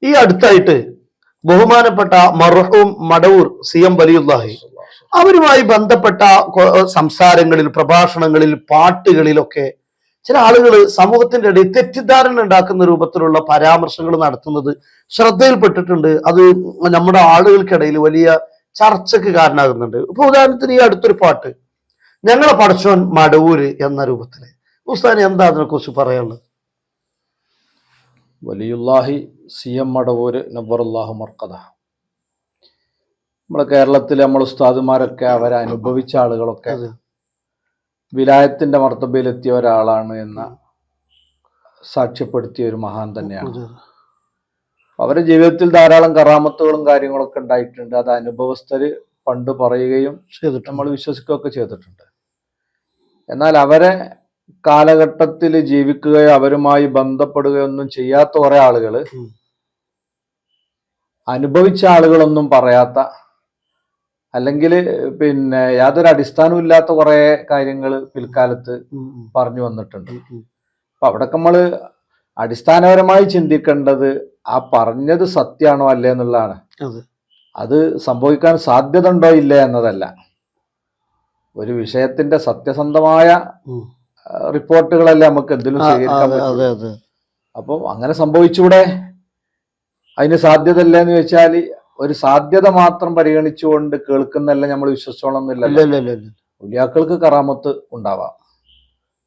ഈ അടുത്തായിട്ട് ബഹുമാനപ്പെട്ട മർഹൂം മടവൂർ CM വലിയുല്ലാഹി അവരുമായി ബന്ധപ്പെട്ട സംസാരങ്ങളിൽ, പ്രഭാഷണങ്ങളിൽ, പാട്ടുകളിലൊക്കെ ചില ആളുകൾ സമൂഹത്തിന്റെ ഇടയിൽ തെറ്റിദ്ധാരണ ഉണ്ടാക്കുന്ന രൂപത്തിലുള്ള പരാമർശങ്ങൾ നടത്തുന്നത് ശ്രദ്ധയിൽപ്പെട്ടിട്ടുണ്ട്. അത് നമ്മുടെ ആളുകൾക്കിടയിൽ വലിയ ചർച്ചയ്ക്ക് കാരണമാകുന്നുണ്ട്. ഇപ്പൊ ഉദാഹരണത്തിന് ഈ അടുത്തൊരു പാട്ട് ഞങ്ങളെ പടച്ചോൻ മടവൂര് എന്ന രൂപത്തില്, ഉസ്താദിന് എന്താ അതിനെ കുറിച്ച് പറയാനുള്ളത്? വലിയുല്ലാഹി CM മടവൂര് നവ്വറല്ലാഹു മർക്കദ. നമ്മുടെ കേരളത്തിലെ നമ്മൾ ഉസ്താദുമാരൊക്കെ അവരെ അനുഭവിച്ച ആളുകളൊക്കെ വിലായത്തിന്റെ മർത്തബയിലെത്തിയ ഒരാളാണ് എന്ന സാക്ഷ്യപ്പെടുത്തിയ ഒരു മഹാൻ തന്നെയാണ്. അവരുടെ ജീവിതത്തിൽ ധാരാളം കറാമത്തുകളും കാര്യങ്ങളൊക്കെ ഉണ്ടായിട്ടുണ്ട്. അത് അനുഭവസ്ഥര് പണ്ട് പറയുകയും നമ്മൾ വിശ്വസിക്കുകയൊക്കെ ചെയ്തിട്ടുണ്ട്. എന്നാൽ അവരെ കാലഘട്ടത്തിൽ ജീവിക്കുകയോ അവരുമായി ബന്ധപ്പെടുകയോ ഒന്നും ചെയ്യാത്ത കുറെ ആളുകൾ, അനുഭവിച്ച ആളുകളൊന്നും പറയാത്ത, അല്ലെങ്കിൽ പിന്നെ യാതൊരു അടിസ്ഥാനവും ഇല്ലാത്ത കുറെ കാര്യങ്ങൾ പിൽക്കാലത്ത് പറഞ്ഞു വന്നിട്ടുണ്ട്. അപ്പൊ അവിടെ നമ്മൾ അടിസ്ഥാനപരമായി ചിന്തിക്കേണ്ടത് ആ പറഞ്ഞത് സത്യമാണോ അല്ലേ എന്നുള്ളതാണ്. അത് സംഭവിക്കാൻ സാധ്യത ഉണ്ടോ ഇല്ലേ എന്നതല്ല. ഒരു വിഷയത്തിന്റെ സത്യസന്ധമായ റിപ്പോർട്ടുകളല്ലേ നമുക്ക് എന്തിനും സ്വീകരിക്കാൻ പറ്റും. അപ്പം അങ്ങനെ സംഭവിച്ചൂടെ, അതിന് സാധ്യത ഇല്ല എന്ന് വെച്ചാൽ ഒരു സാധ്യത മാത്രം പരിഗണിച്ചുകൊണ്ട് കേൾക്കുന്നല്ല നമ്മൾ വിശ്വസിച്ചോളന്നില്ല. ഉലിയാക്കൾക്ക് കറാമത്ത് ഉണ്ടാവാം,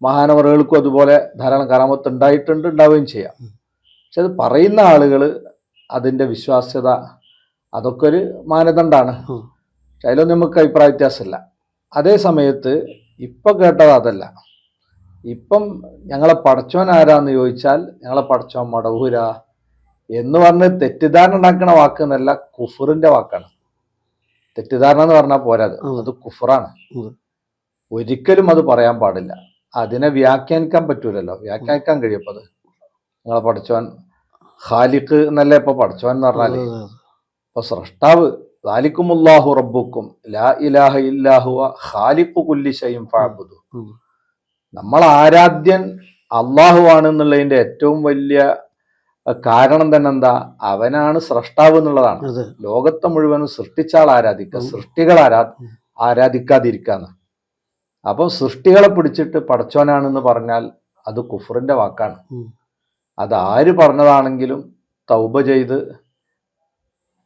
മഹാനവറുകൾക്കും അതുപോലെ ധാരാളം കറാമത്ത് ഉണ്ടായിട്ടുണ്ട്, ഉണ്ടാവുകയും ചെയ്യാം. പക്ഷെ അത് പറയുന്ന ആളുകൾ അതിൻ്റെ വിശ്വാസ്യത അതൊക്കെ ഒരു മാനദണ്ഡമാണ്. പക്ഷെ അതിലൊന്നും നമുക്ക് അഭിപ്രായ വ്യത്യാസമില്ല. അതേ സമയത്ത് ഇപ്പം കേട്ടത് അതല്ല. ഇപ്പം ഞങ്ങളെ പടച്ചോൻ ആരാന്ന് ചോദിച്ചാൽ ഞങ്ങളെ പടച്ചോൻ മടവൂരാ എന്ന് പറഞ്ഞ് തെറ്റിദ്ധാരണ ഉണ്ടാക്കുന്ന വാക്ക് എന്നല്ല, കുഫറിന്റെ വാക്കാണ്. തെറ്റിദ്ധാരണ എന്ന് പറഞ്ഞാൽ പോരാത്, അത് കുഫറാണ്. ഒരിക്കലും അത് പറയാൻ പാടില്ല. അതിനെ വ്യാഖ്യാനിക്കാൻ പറ്റൂലല്ലോ, വ്യാഖ്യാനിക്കാൻ കഴിയപ്പത്. നിങ്ങളെ പഠിച്ചവൻ ഖാലിഖ് എന്നല്ലേ ഇപ്പൊ പഠിച്ചവൻ എന്ന് പറഞ്ഞാല്. ഇപ്പൊ സ്രഷ്ടാവ് ഖാലിഖുമുല്ലാഹു റബ്ബുക്കും ലാ ഇലാഹ ഇല്ലാഹുവ ഖാലിഖു കുല്ലി ശൈഇൻ ഫഅബ്ദു. നമ്മൾ ആരാധ്യൻ അള്ളാഹു ആണ് എന്നുള്ളതിന്റെ ഏറ്റവും വലിയ കാരണം തന്നെ എന്താ? അവനാണ് സ്രഷ്ടാവ് എന്നുള്ളതാണ്. ലോകത്തെ മുഴുവനും സൃഷ്ടിച്ചാൾ ആരാധിക്കുക, സൃഷ്ടികൾ ആരാധിക്കാതിരിക്കാന്ന്. അപ്പം സൃഷ്ടികളെ പിടിച്ചിട്ട് പടച്ചോനാണെന്ന് പറഞ്ഞാൽ അത് കുഫറിന്റെ വാക്കാണ്. അത് ആര് പറഞ്ഞതാണെങ്കിലും തൗബ ചെയ്ത്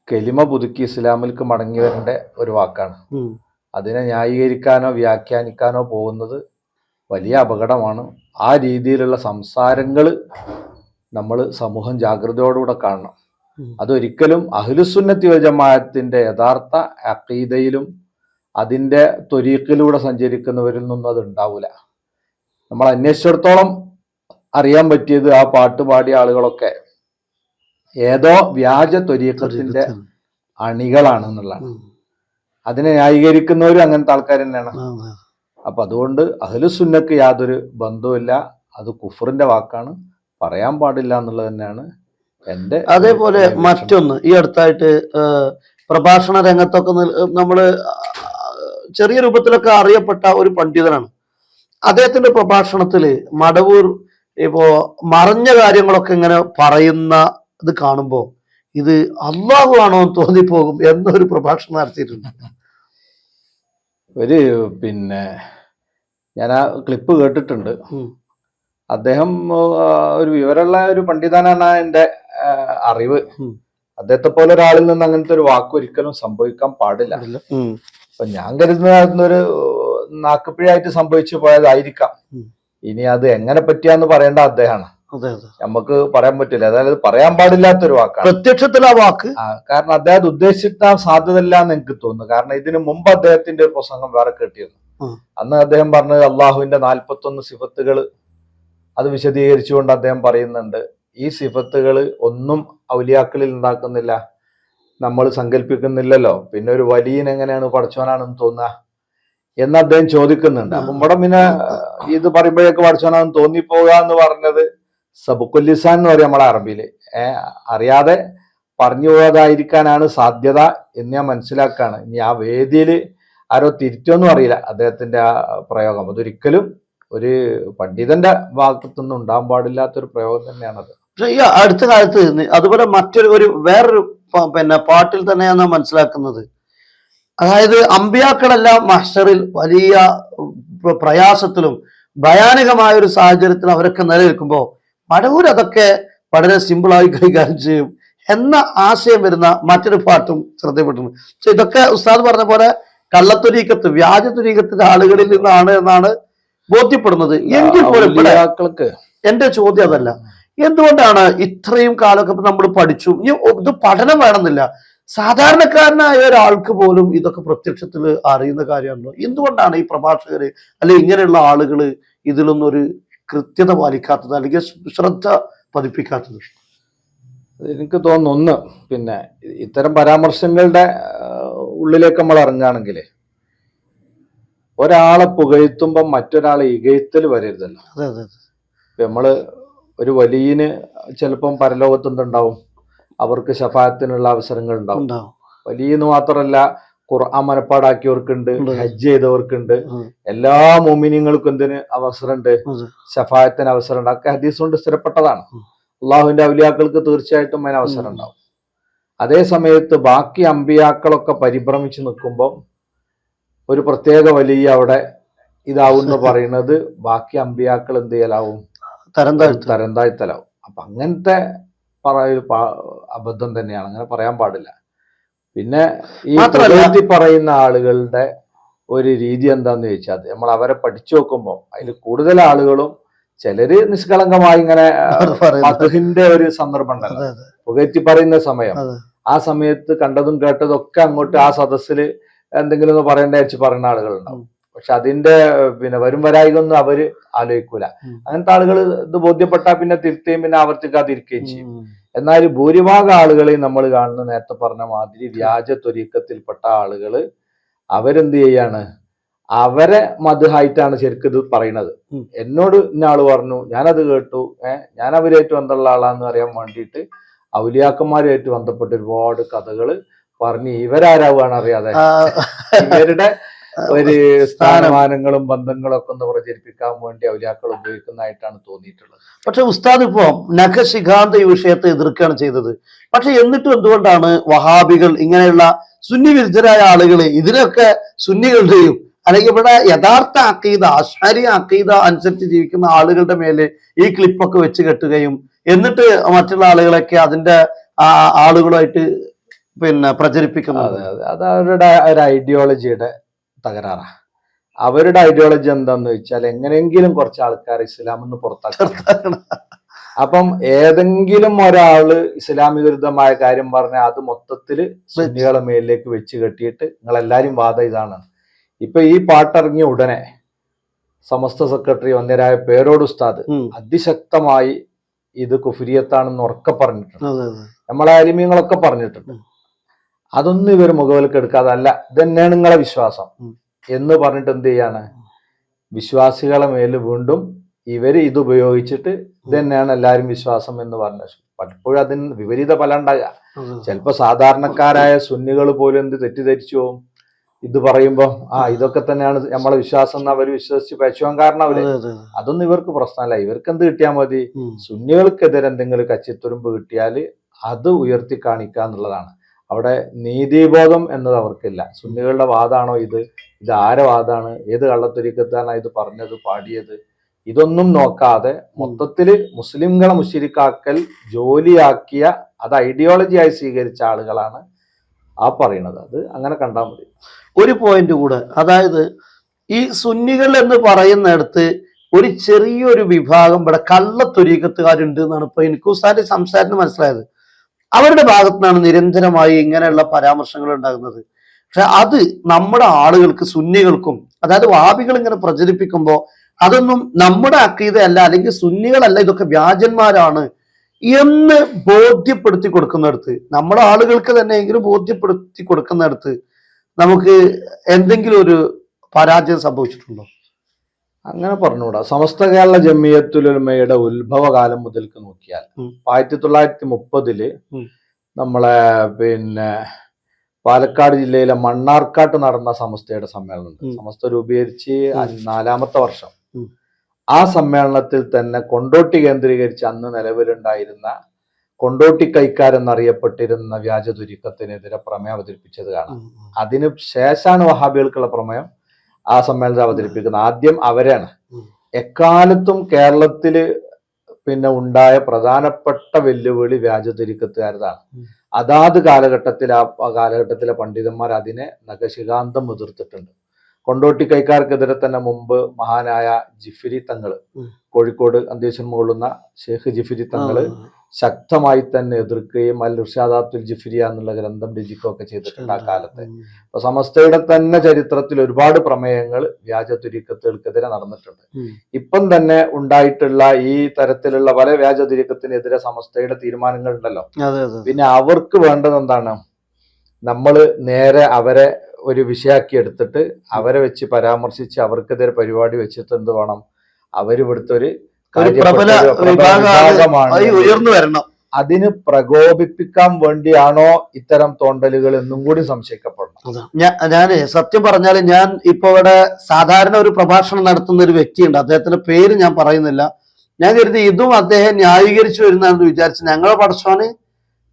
കെലിമ പുതുക്കി ഇസ്ലാമിലേക്ക് മടങ്ങി വരേണ്ട ഒരു വാക്കാണ്. അതിനെ ന്യായീകരിക്കാനോ വ്യാഖ്യാനിക്കാനോ പോകുന്നത് വലിയ അപകടമാണ്. ആ രീതിയിലുള്ള സംസാരങ്ങൾ നമ്മൾ സമൂഹം ജാഗ്രതയോടുകൂടെ കാണണം. അതൊരിക്കലും അഹ്ലുസുന്നത്തി വൽ ജമാഅത്തിന്റെ യഥാർത്ഥ അഖീദയിലും അതിൻ്റെ ത്വരീഖിലൂടെ സഞ്ചരിക്കുന്നവരിൽ നിന്നും അത് ഉണ്ടാവില്ല. നമ്മൾ അന്വേഷിച്ചിടത്തോളം അറിയാൻ പറ്റിയത് ആ പാട്ട് പാടിയ ആളുകളൊക്കെ ഏതോ വ്യാജ ത്വരീഖത്തിന്റെ അണികളാണ് എന്നുള്ളതാണ്. അതിനെ ന്യായീകരിക്കുന്നവരും അങ്ങനത്തെ ആൾക്കാർ തന്നെയാണ്. അപ്പൊ അതുകൊണ്ട് അഹ്ലുസുന്നക്ക് യാതൊരു ബന്ധവുമില്ല, അത് കുഫറിന്റെ വാക്കാണ്, പറയാൻ പാടില്ല എന്നുള്ളത് തന്നെയാണ് എൻ്റെ. അതേപോലെ മറ്റൊന്ന്, ഈ അടുത്തായിട്ട് പ്രഭാഷണ രംഗത്തൊക്കെ നമ്മള് ചെറിയ രൂപത്തിലൊക്കെ അറിയപ്പെട്ട ഒരു പണ്ഡിതനാണ്. അദ്ദേഹത്തിന്റെ പ്രഭാഷണത്തില് മടവൂർ ഇപ്പോ മറഞ്ഞ കാര്യങ്ങളൊക്കെ ഇങ്ങനെ പറയുന്ന ഇത് കാണുമ്പോ ഇത് അള്ളാഹു ആണോ എന്ന് തോന്നിപ്പോകും എന്നൊരു പ്രഭാഷണം നടത്തിയിട്ടുണ്ട്. പിന്നെ ഞാൻ ആ ക്ലിപ്പ് കേട്ടിട്ടുണ്ട്. അദ്ദേഹം ഒരു വിവരമുള്ള ഒരു പണ്ഡിതനാണ് എൻ്റെ അറിവ്. അദ്ദേഹത്തെ പോലെ ഒരാളിൽ നിന്ന് അങ്ങനത്തെ ഒരു വാക്ക് ഒരിക്കലും സംഭവിക്കാൻ പാടില്ല. അപ്പൊ ഞാൻ കരുതുന്നൊരു നാക്കുപിഴയായിട്ട് സംഭവിച്ചു പോയതായിരിക്കാം. ഇനി അത് എങ്ങനെ പറ്റിയാന്ന് പറയേണ്ട അദ്ദേഹമാണ്, നമുക്ക് പറയാൻ പറ്റില്ല. അതായത് പറയാൻ പാടില്ലാത്തൊരു വാക്കാണ് പ്രത്യക്ഷത്തിൽ ആ വാക്ക്. കാരണം അദ്ദേഹം ഉദ്ദേശിക്കാൻ സാധ്യതയില്ല എന്ന് എനിക്ക് തോന്നുന്നു. കാരണം ഇതിനു മുമ്പ് അദ്ദേഹത്തിന്റെ ഒരു പ്രസംഗം വേറെ കേട്ടിരുന്നു. അന്ന് അദ്ദേഹം പറഞ്ഞത് അള്ളാഹുവിന്റെ 41 സിഫത്തുകൾ അത് വിശദീകരിച്ചുകൊണ്ട് അദ്ദേഹം പറയുന്നുണ്ട്, ഈ സിഫത്തുകൾ ഒന്നും ഔലിയാക്കളിൽ ഉണ്ടാക്കുന്നില്ല, നമ്മൾ സങ്കല്പിക്കുന്നില്ലല്ലോ, പിന്നെ ഒരു വലിയൻ എങ്ങനെയാണ് പടച്ചോനാണെന്ന് തോന്നുക എന്ന് അദ്ദേഹം ചോദിക്കുന്നുണ്ട്. അപ്പം ഇവിടെ പിന്നെ ഇത് പറയുമ്പോഴേക്ക് പടച്ചോനാണെന്ന് തോന്നിപ്പോവുക എന്ന് പറഞ്ഞത് സബുക്കുല്ലിസാൻ എന്ന് പറയും നമ്മളെ അറബിയില്. അറിയാതെ പറഞ്ഞു പോകാതായിരിക്കാനാണ് സാധ്യത എന്ന് ഞാൻ മനസ്സിലാക്കാണ്. ഇനി ആ വേദിയിൽ ആരോ തിരിച്ചൊന്നും അറിയില്ല അദ്ദേഹത്തിന്റെ ആ പ്രയോഗം. അതൊരിക്കലും ഒരു പണ്ഡിതന്റെ ഭാഗത്തുനിന്ന് ഉണ്ടാകാൻ പാടില്ലാത്തൊരു പ്രയോഗം തന്നെയാണത്. പക്ഷെ ഈ അടുത്ത കാലത്ത് അതുപോലെ വേറൊരു പിന്നെ പാട്ടിൽ തന്നെയാണ് നാം മനസ്സിലാക്കുന്നത്. അതായത് അമ്പിയാക്കളെല്ലാം മഹ്ശറിൽ വലിയ പ്രയാസത്തിലും ഭയാനകമായ ഒരു സാഹചര്യത്തിൽ അവരൊക്കെ നിലനിൽക്കുമ്പോൾ മടവൂർ അതൊക്കെ വളരെ സിമ്പിളായി കൈകാര്യം ചെയ്യും എന്ന ആശയം വരുന്ന മറ്റൊരു പാട്ടും ശ്രദ്ധപ്പെട്ടിട്ടുണ്ട്. പക്ഷെ ഇതൊക്കെ ഉസ്താദ് പറഞ്ഞ പോലെ കള്ളത്തൊരീക്കത്ത് വ്യാജ തൊരീക്കത്തിന്റെ ആളുകളിൽ നിന്നാണ് എന്നാണ് ബോധ്യപ്പെടുന്നത്. എങ്കിൽ പോലും ഔലിയാക്കൾക്ക് എന്റെ ചോദ്യം അതല്ല, എന്തുകൊണ്ടാണ് ഇത്രയും കാലമൊക്കെ നമ്മൾ പഠിച്ചു, ഇത് പഠനം വേണമെന്നില്ല, സാധാരണക്കാരനായ ഒരാൾക്ക് പോലും ഇതൊക്കെ പ്രത്യക്ഷത്തിൽ അറിയുന്ന കാര്യമാണല്ലോ, എന്തുകൊണ്ടാണ് ഈ പ്രഭാഷകര് അല്ലെങ്കിൽ ഇങ്ങനെയുള്ള ആളുകൾ ഇതിലൊന്നും ഒരു കൃത്യത പാലിക്കാത്തത് അല്ലെങ്കിൽ ശ്രദ്ധ പതിപ്പിക്കാത്തത്? എനിക്ക് തോന്നുന്നു, ഒന്ന് പിന്നെ ഇത്തരം പരാമർശങ്ങളുടെ ഉള്ളിലേക്ക് നമ്മൾ ഇറങ്ങുകയാണെങ്കിൽ ഒരാളെ പുകഴ്ത്തുമ്പം മറ്റൊരാളെ ഇകഴ്ത്തൽ വരരുതല്ലോ. അതെ അതെ. നമ്മള് ഒരു വലിയന് ചിലപ്പം പരലോകത്ത് എന്തുണ്ടാവും, അവർക്ക് ശഫാഅത്തിനുള്ള അവസരങ്ങൾ ഉണ്ടാവും. വലിയെന്ന് മാത്രമല്ല, ഖുർആൻ മനപ്പാടാക്കിയവർക്കുണ്ട്, ഹജ്ജ് ചെയ്തവർക്കുണ്ട്, എല്ലാ മോമിനിയങ്ങൾക്കും എന്തിന് അവസരമുണ്ട്, ശഫാഅത്തിന് അവസരമുണ്ട്. ഒക്കെ ഹദീസ് കൊണ്ട് സ്ഥിരപ്പെട്ടതാണ്. അള്ളാഹുവിന്റെ ഔലിയാക്കൾക്ക് തീർച്ചയായിട്ടും അതിന് അവസരം ഉണ്ടാവും. അതേ സമയത്ത് ബാക്കി അമ്പിയാക്കളൊക്കെ പരിഭ്രമിച്ച് നിൽക്കുമ്പോൾ ഒരു പ്രത്യേക വലിയ അവിടെ ഇതാവുമെന്ന് പറയുന്നത് ബാക്കി അമ്പിയാക്കൾ എന്ത് ചെയ്യലാവും, തരം താഴ്ത്തലാവും. അപ്പൊ അങ്ങനത്തെ അബദ്ധം തന്നെയാണ്, അങ്ങനെ പറയാൻ പാടില്ല. പിന്നെ ഈ പറയുന്ന ആളുകളുടെ ഒരു രീതി എന്താന്ന് ചോദിച്ചാൽ, നമ്മൾ അവരെ പഠിച്ചു നോക്കുമ്പോൾ അതിൽ കൂടുതൽ ആളുകളും ചിലര് നിഷ്കളങ്കമായി ഇങ്ങനെ മദ്ഹിന്റെ ഒരു സന്ദർഭം ഉണ്ടല്ലോ, പുകഴ്ത്തി പറയുന്ന സമയം, ആ സമയത്ത് കണ്ടതും കേട്ടതും ഒക്കെ അങ്ങോട്ട് ആ സദസ്സിൽ എന്തെങ്കിലും ഒന്ന് പറയേണ്ട വെച്ച് പറയുന്ന ആളുകളുണ്ടാവും. പക്ഷെ അതിന്റെ പിന്നെ വരും വരായികൊന്നും അവര് ആലോചിക്കൂല. അങ്ങനത്തെ ആളുകൾ ഇത് ബോധ്യപ്പെട്ടാൽ പിന്നെ തിരുത്തുകയും പിന്നെ ആവർത്തിക്കാതിരിക്കുകയും ചെയ്യും. എന്നാൽ ഭൂരിഭാഗം ആളുകളെയും നമ്മൾ കാണുന്ന നേരത്തെ പറഞ്ഞ മാതിരി വ്യാജ ത്വരീക്കത്തിൽപ്പെട്ട ആളുകള് അവരെന്ത് ചെയ്യാണ്, അവരെ മദ്ഹായിട്ടാണ് ശരിക്കും ഇത് പറയുന്നത്. എന്നോട് ഇന്നാള് പറഞ്ഞു, ഞാനത് കേട്ടു, ഞാൻ അവരായിട്ട് ബന്ധമുള്ള ആളാന്ന് അറിയാൻ വേണ്ടിയിട്ട് ഔലിയാക്കന്മാരുമായിട്ട് ബന്ധപ്പെട്ട ഒരുപാട് കഥകള് പറഞ്ഞ് ഇവരാരാവാണ് അറിയാതെ ഇവരുടെ ഒരു സ്ഥാനമാനങ്ങളും ബന്ധങ്ങളും ഒക്കെ ഒന്ന് പ്രചരിപ്പിക്കാൻ വേണ്ടി ഔലിയാക്കൾ ഉപയോഗിക്കുന്നതായിട്ടാണ് തോന്നിയിട്ടുള്ളത്. പക്ഷെ ഉസ്താദ് ഇപ്പോ നഖശിഖാന്ത ഈ വിഷയത്തെ എതിർക്കുകയാണ് ചെയ്തത്. പക്ഷെ എന്നിട്ടും എന്തുകൊണ്ടാണ് വഹാബികൾ ഇങ്ങനെയുള്ള സുന്നി വിരുദ്ധരായ ആളുകളെ ഇതിനൊക്കെ സുന്നികളുടെയും അല്ലെങ്കിൽ ഇവിടെ യഥാർത്ഥ അഖീദ അശ്അരി അഖീദ അനുസരിച്ച് ജീവിക്കുന്ന ആളുകളുടെ മേലെ ഈ ക്ലിപ്പൊക്കെ വെച്ച് കെട്ടുകയും എന്നിട്ട് മറ്റുള്ള ആളുകളൊക്കെ അതിന്റെ ആളുകളായിട്ട് പിന്നെ പ്രചരിപ്പിക്കുന്നത്? അത് അവരുടെ ഒരു ഐഡിയോളജിയുടെ തകരാറാണ്. അവരുടെ ഐഡിയോളജി എന്താന്ന് വെച്ചാൽ എങ്ങനെയെങ്കിലും കുറച്ച് ആൾക്കാർ ഇസ്ലാമെന്ന് പുറത്താക്കണം. അപ്പം ഏതെങ്കിലും ഒരാള് ഇസ്ലാമിക വിരുദ്ധമായ കാര്യം പറഞ്ഞാൽ അത് മൊത്തത്തില് സുന്നികളെ മേലിലേക്ക് വെച്ച് കെട്ടിയിട്ട് നിങ്ങളെല്ലാരും വാദം ഇതാണ്. ഇപ്പൊ ഈ പാട്ടിറങ്ങിയ ഉടനെ സമസ്ത സെക്രട്ടറി വന്യരായ പേരോട് ഉസ്താദ് അതിശക്തമായി ഇത് കുഫ്രിയത്താണെന്ന് ഉറക്കെ പറഞ്ഞിട്ടുണ്ട്. നമ്മളെ അലിമീങ്ങളൊക്കെ പറഞ്ഞിട്ടുണ്ട്. അതൊന്നും ഇവർ മുഖവിലക്കെടുക്കാതെ അല്ല, ഇതന്നെയാണ് നിങ്ങളെ വിശ്വാസം എന്ന് പറഞ്ഞിട്ട് എന്ത് ചെയ്യാണ്, വിശ്വാസികളെ മേല് വീണ്ടും ഇവര് ഇത് ഉപയോഗിച്ചിട്ട് ഇതന്നെയാണ് എല്ലാരും വിശ്വാസം എന്ന് പറഞ്ഞു. പലപ്പോഴും അതിന് വിപരീത ഫലം ഉണ്ടാകുക. ചിലപ്പോ സാധാരണക്കാരായ സുന്നികൾ പോലും എന്ത് തെറ്റിദ്ധരിച്ചു പോകും, ഇത് പറയുമ്പോ ഇതൊക്കെ തന്നെയാണ് നമ്മളെ വിശ്വാസം എന്ന് അവർ വിശ്വസിച്ച് പറ്റുവാൻ കാരണം അവര്. അതൊന്നും ഇവർക്ക് പ്രശ്നമല്ല. ഇവർക്ക് എന്ത് കിട്ടിയാൽ മതി, സുന്നികൾക്കെതിരെ എന്തെങ്കിലും കച്ചിത്തുരുമ്പ് കിട്ടിയാൽ അത് ഉയർത്തി കാണിക്കുക എന്നുള്ളതാണ്. അവിടെ നീതിബോധം എന്നത് അവർക്കില്ല. സുന്നികളുടെ വാദാണോ ഇത് ആരെ വാദാണ്, ഏത് കള്ളത്തൊരീക്കത്താണ് ഇത് പറഞ്ഞത് പാടിയത്, ഇതൊന്നും നോക്കാതെ മൊത്തത്തില് മുസ്ലിംകളെ മുശ്രിക്കാക്കൽ ജോലിയാക്കിയ അത് ഐഡിയോളജിയായി സ്വീകരിച്ച ആളുകളാണ് ആ പറയുന്നത്. അത് അങ്ങനെ കണ്ടാൽ മതി. ഒരു പോയിന്റ് കൂടെ, അതായത് ഈ സുന്നികൾ എന്ന് പറയുന്നിടത്ത് ഒരു ചെറിയൊരു വിഭാഗം ഇവിടെ കള്ളത്തൊരീക്കത്തുകാരുണ്ട് എന്നാണ് ഇപ്പൊ എനിക്ക് ഉസ്താദിന്റെ സംസാരത്തിന് മനസ്സിലായത്. അവരുടെ ഭാഗത്തു നിന്നാണ് നിരന്തരമായി ഇങ്ങനെയുള്ള പരാമർശങ്ങൾ ഉണ്ടാകുന്നത്. പക്ഷെ അത് നമ്മുടെ ആളുകൾക്ക് സുന്നികൾക്കും, അതായത് വാബികൾ ഇങ്ങനെ പ്രചരിപ്പിക്കുമ്പോൾ അതൊന്നും നമ്മുടെ അക്കീദയല്ല, അല്ലെങ്കിൽ സുന്നികളല്ല, ഇതൊക്കെ വ്യാജന്മാരാണ് എന്ന് ബോധ്യപ്പെടുത്തി കൊടുക്കുന്നിടത്ത്, നമ്മുടെ ആളുകൾക്ക് തന്നെയെങ്കിലും ബോധ്യപ്പെടുത്തി കൊടുക്കുന്നിടത്ത് നമുക്ക് എന്തെങ്കിലും ഒരു പരാജയം സംഭവിച്ചിട്ടുണ്ടോ? അങ്ങനെ പറഞ്ഞുകൂടാ. സമസ്ത കേരള ജമിയത്തുൽ-ഉലമയുടെ ഉത്ഭവകാലം മുതൽക്ക് നോക്കിയാൽ 1930 നമ്മളെ പിന്നെ പാലക്കാട് ജില്ലയിലെ മണ്ണാർക്കാട്ട് നടന്ന സമസ്തയുടെ സമ്മേളനം, സമസ്ത രൂപീകരിച്ച് 4ാമത്തെ വർഷം. ആ സമ്മേളനത്തിൽ തന്നെ കൊണ്ടോട്ടി കേന്ദ്രീകരിച്ച് അന്ന് നിലവിലുണ്ടായിരുന്ന കൊണ്ടോട്ടി കൈക്കാരെന്നറിയപ്പെട്ടിരുന്ന വ്യാജ തുരീക്കത്തിനെതിരെ പ്രമേയം അവതരിപ്പിച്ചത് കാണാം. അതിന് ശേഷമാണ് വഹാബികൾക്കുള്ള പ്രമേയം ആ സമ്മേളനത്തിൽ അവതരിപ്പിക്കുന്നത്. ആദ്യം അവരാണ്. എക്കാലത്തും കേരളത്തില് പിന്നെ ഉണ്ടായ പ്രധാനപ്പെട്ട വെല്ലുവിളി വ്യാജ തുരീക്കത്തുകാരതാണ്. അതാത് കാലഘട്ടത്തിൽ ആ കാലഘട്ടത്തിലെ പണ്ഡിതന്മാർ അതിനെ നഖശികാന്തം മുതിർത്തിട്ടുണ്ട്. കൊണ്ടോട്ടി കൈക്കാർക്കെതിരെ തന്നെ മുമ്പ് മഹാനായ ജിഫിരി തങ്ങള്, കോഴിക്കോട് അന്തരീക്ഷം കൊള്ളുന്ന ഷെയ്ഖ് ജിഫിരി തങ്ങള് ശക്തമായി തന്നെ എതിർക്കുകയും അൽ ഇർഷാദാത്തുൽ ജിഫിരിയ എന്നുള്ള ഗ്രന്ഥം രചിക്കുകയൊക്കെ ചെയ്തിട്ടുണ്ട് ആ കാലത്ത്. അപ്പൊ സമസ്തയുടെ തന്നെ ചരിത്രത്തിൽ ഒരുപാട് പ്രമേയങ്ങൾ വ്യാജ തുരീക്കത്തുകൾക്കെതിരെ നടന്നിട്ടുണ്ട്. ഇപ്പം തന്നെ ഉണ്ടായിട്ടുള്ള ഈ തരത്തിലുള്ള പല വ്യാജ തുരീക്കത്തിനെതിരെ സമസ്തയുടെ തീരുമാനങ്ങൾ ഉണ്ടല്ലോ. പിന്നെ അവർക്ക് വേണ്ടത് എന്താണ്? നമ്മൾ നേരെ അവരെ ഒരു വിഷയാക്കി എടുത്തിട്ട് അവരെ വെച്ച് പരാമർശിച്ച് അവർക്കെതിരെ പരിപാടി വെച്ചിട്ട് എന്ത് വേണം? അവരിവിടുത്തെ ഒരു ഉയർന്നു വരണം. അതിന് പ്രകോപിപ്പിക്കാൻ വേണ്ടിയാണോ ഇത്തരം തോണ്ടലുകൾ എന്നും കൂടി സംശയിക്കപ്പെടണം. ഞാന് സത്യം പറഞ്ഞാല് ഞാൻ ഇപ്പൊ ഇവിടെ സാധാരണ ഒരു പ്രഭാഷണം നടത്തുന്ന ഒരു വ്യക്തിയുണ്ട്, അദ്ദേഹത്തിന്റെ പേര് ഞാൻ പറയുന്നില്ല. ഞാൻ കരുതി ഇതും അദ്ദേഹം ന്യായീകരിച്ചു വരുന്നതെന്ന് വിചാരിച്ചു. ഞങ്ങളെ പടച്ചോന്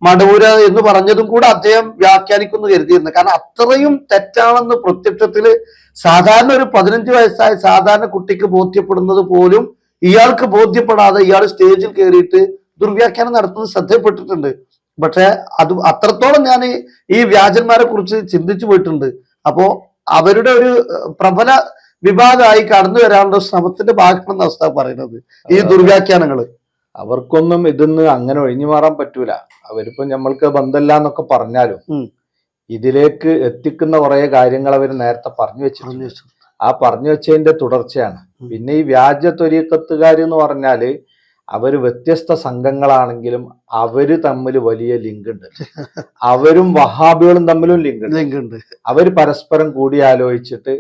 മടവൂര എന്ന് പറഞ്ഞതും കൂടെ അദ്ദേഹം വ്യാഖ്യാനിക്കുന്നു കരുതിയിരുന്നു. കാരണം അത്രയും തെറ്റാണെന്ന് പ്രത്യക്ഷത്തില് സാധാരണ ഒരു 15 വയസ്സായ സാധാരണ കുട്ടിക്ക് ബോധ്യപ്പെടുന്നത് പോലും ഇയാൾക്ക് ബോധ്യപ്പെടാതെ ഇയാൾ സ്റ്റേജിൽ കയറിയിട്ട് ദുർവ്യാഖ്യാനം നടത്തുന്നത് ശ്രദ്ധപ്പെട്ടിട്ടുണ്ട്. പക്ഷെ അത് അത്രത്തോളം ഞാൻ ഈ വ്യാജന്മാരെ കുറിച്ച് ചിന്തിച്ചു പോയിട്ടുണ്ട്. അപ്പോ അവരുടെ ഒരു പ്രബല വിഭാഗമായി കടന്നു വരാനുള്ള ശ്രമത്തിന്റെ ഭാഗമാണെന്ന അവസ്ഥ പറയുന്നത് ഈ ദുർവ്യാഖ്യാനങ്ങള്. അവർക്കൊന്നും ഇതിന്ന് അങ്ങനെ ഒഴിഞ്ഞു മാറാൻ പറ്റൂല. അവരിപ്പോ നമ്മൾക്ക് ബന്ധമില്ല എന്നൊക്കെ പറഞ്ഞാലും ഇതിലേക്ക് എത്തിക്കുന്ന കുറെ കാര്യങ്ങൾ അവർ നേരത്തെ പറഞ്ഞു വെച്ചിട്ടുണ്ട്. ആ പറഞ്ഞു വെച്ചതിന്റെ തുടർച്ചയാണ്. പിന്നെ ഈ വ്യാജ ത്വരീക്കത്തുകാർ എന്ന് പറഞ്ഞാല് അവര് വ്യത്യസ്ത സംഘങ്ങളാണെങ്കിലും അവര് തമ്മിൽ വലിയ ലിങ്ക് ഉണ്ട്. അവരും വഹാബികളും തമ്മിലും ലിങ്ക് ഉണ്ട്. അവര് പരസ്പരം കൂടിയാലോചിച്ചിട്ട്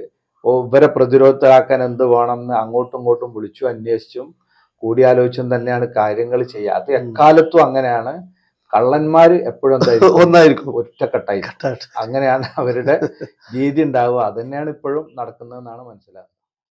ഇവരെ പ്രതിരോധത്തിലാക്കാൻ എന്ത് വേണമെന്ന് അങ്ങോട്ടും ഇങ്ങോട്ടും വിളിച്ചു അന്വേഷിച്ചും കൂടിയാലോചിച്ചും തന്നെയാണ് കാര്യങ്ങൾ ചെയ്യുക. അത് എക്കാലത്തും അങ്ങനെയാണ്. കള്ളന്മാര് എപ്പോഴും ഒന്നായിരിക്കും, ഒറ്റക്കെട്ടായി. അങ്ങനെയാണ് അവരുടെ രീതി ഉണ്ടാവുക. അത് തന്നെയാണ് ഇപ്പോഴും നടക്കുന്നതെന്നാണ് മനസ്സിലാക്കുന്നത്.